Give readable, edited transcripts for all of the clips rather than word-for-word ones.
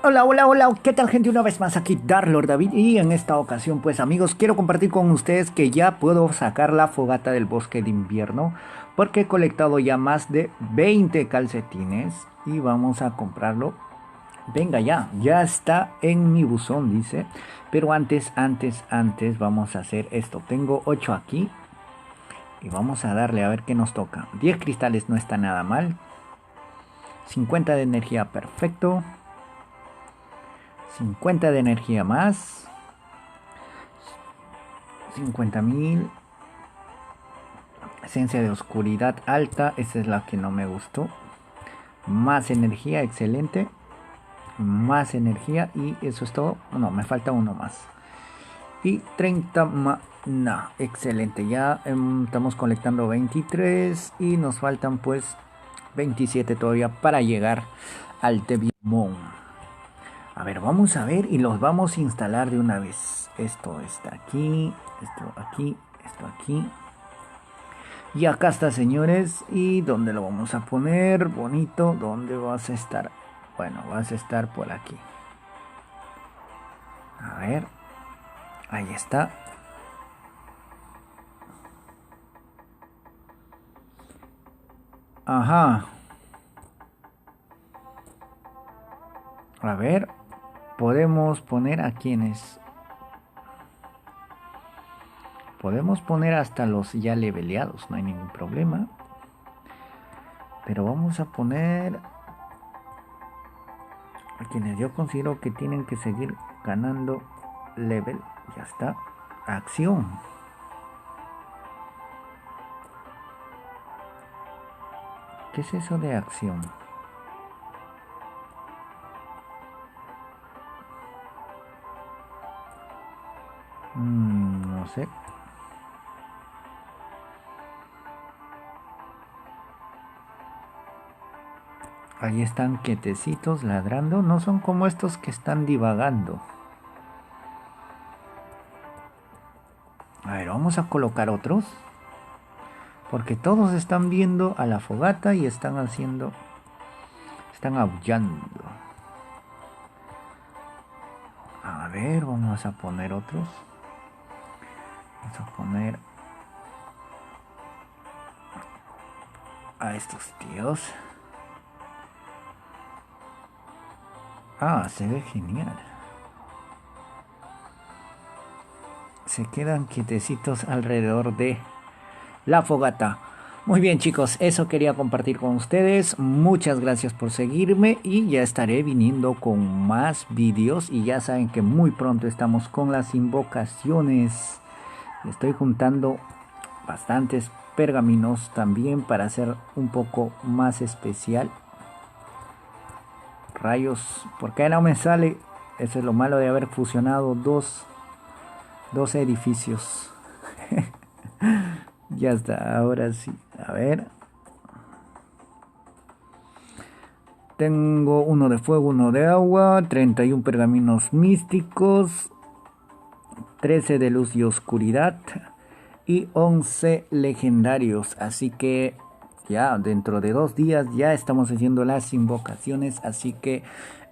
Hola, hola, hola, ¿qué tal gente? Una vez más aquí Darlord David y en esta ocasión pues amigos quiero compartir con ustedes que ya puedo sacar la fogata del bosque de invierno porque he colectado ya más de 20 calcetines y vamos a comprarlo. Venga ya está en mi buzón dice, pero antes vamos a hacer esto. Tengo 8 aquí y vamos a darle a ver qué nos toca. 10 cristales no está nada mal, 50 de energía perfecto, 50 de energía más. 50.000. Esencia de oscuridad alta. Esa es la que no me gustó. Más energía, excelente. Más energía y eso es todo. No, me falta uno más. Y 30 más. No, excelente. Ya estamos colectando 23 y nos faltan pues 27 todavía para llegar al Tebiumon. A ver, vamos a ver y los vamos a instalar de una vez. Esto está aquí, esto aquí, esto aquí. Y acá está, señores. ¿Y dónde lo vamos a poner? Bonito. ¿Dónde vas a estar? Bueno, vas a estar por aquí. A ver. Ahí está. Ajá. A ver. Podemos poner a quienes. Podemos poner hasta los ya leveleados. No hay ningún problema. Pero vamos a poner a quienes yo considero que tienen que seguir ganando level. Ya está. Acción. ¿Qué es eso de acción? No sé. Ahí están quietecitos ladrando. No son como estos que están divagando. A ver, vamos a colocar otros. Porque todos están viendo a la fogata y están haciendo... Están aullando. A ver, vamos a poner otros. Vamos a poner... a estos tíos. Ah, se ve genial. Se quedan quietecitos alrededor de la fogata. Muy bien chicos, eso quería compartir con ustedes. Muchas gracias por seguirme y ya estaré viniendo con más vídeos. Y ya saben que muy pronto estamos con las invocaciones. Estoy juntando bastantes pergaminos también para hacer un poco más especial. Rayos, ¿por qué no me sale? Eso es lo malo de haber fusionado dos edificios. Ya está, ahora sí. A ver. Tengo uno de fuego, uno de agua, 31 pergaminos místicos, 13 de luz y oscuridad y 11 legendarios. Así que ya dentro de 2 días ya estamos haciendo las invocaciones. Así que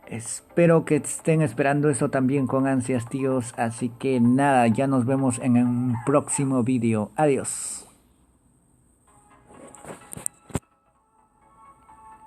espero que estén esperando eso también con ansias, tíos. Así que nada, ya nos vemos en un próximo vídeo. Adiós.